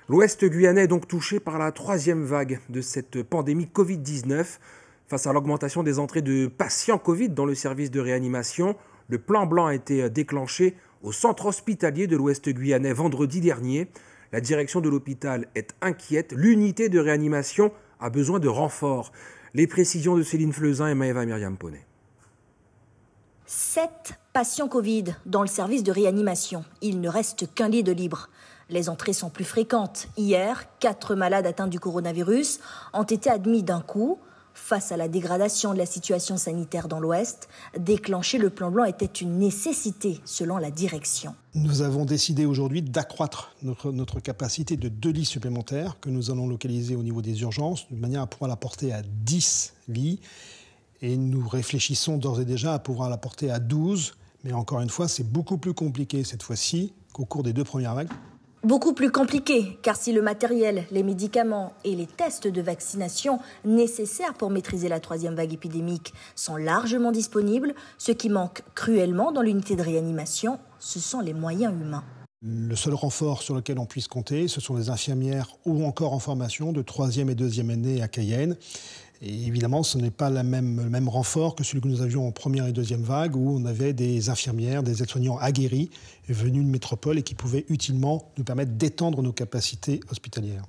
L'Ouest guyanais est donc touché par la troisième vague de cette pandémie Covid-19. Face à l'augmentation des entrées de patients Covid dans le service de réanimation, le plan blanc a été déclenché au centre hospitalier de l'Ouest guyanais vendredi dernier. La direction de l'hôpital est inquiète. L'unité de réanimation a besoin de renforts. Les précisions de Céline Fleuzin et Maëva Myriam Poney. 7 patients Covid dans le service de réanimation. Il ne reste qu'un lit de libre. Les entrées sont plus fréquentes. Hier, 4 malades atteints du coronavirus ont été admis d'un coup. Face à la dégradation de la situation sanitaire dans l'Ouest, déclencher le plan blanc était une nécessité selon la direction. Nous avons décidé aujourd'hui d'accroître notre capacité de 2 lits supplémentaires que nous allons localiser au niveau des urgences, de manière à pouvoir la porter à 10 lits. Et nous réfléchissons d'ores et déjà à pouvoir la porter à 12. Mais encore une fois, c'est beaucoup plus compliqué cette fois-ci qu'au cours des 2 premières vagues. Beaucoup plus compliqué, car si le matériel, les médicaments et les tests de vaccination nécessaires pour maîtriser la troisième vague épidémique sont largement disponibles, ce qui manque cruellement dans l'unité de réanimation, ce sont les moyens humains. Le seul renfort sur lequel on puisse compter, ce sont les infirmières ou encore en formation de 3e et 2e année à Cayenne. Et évidemment, ce n'est pas le même renfort que celui que nous avions en première et deuxième vague, où on avait des infirmières, des aides-soignants aguerris, venus de métropole et qui pouvaient utilement nous permettre d'étendre nos capacités hospitalières.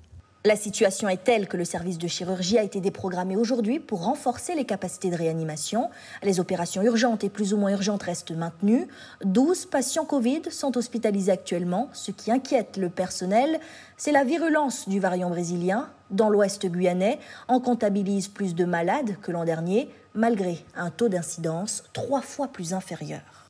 La situation est telle que le service de chirurgie a été déprogrammé aujourd'hui pour renforcer les capacités de réanimation. Les opérations urgentes et plus ou moins urgentes restent maintenues. 12 patients Covid sont hospitalisés actuellement. Ce qui inquiète le personnel, c'est la virulence du variant brésilien. Dans l'Ouest guyanais, on comptabilise plus de malades que l'an dernier, malgré un taux d'incidence 3 fois plus inférieur.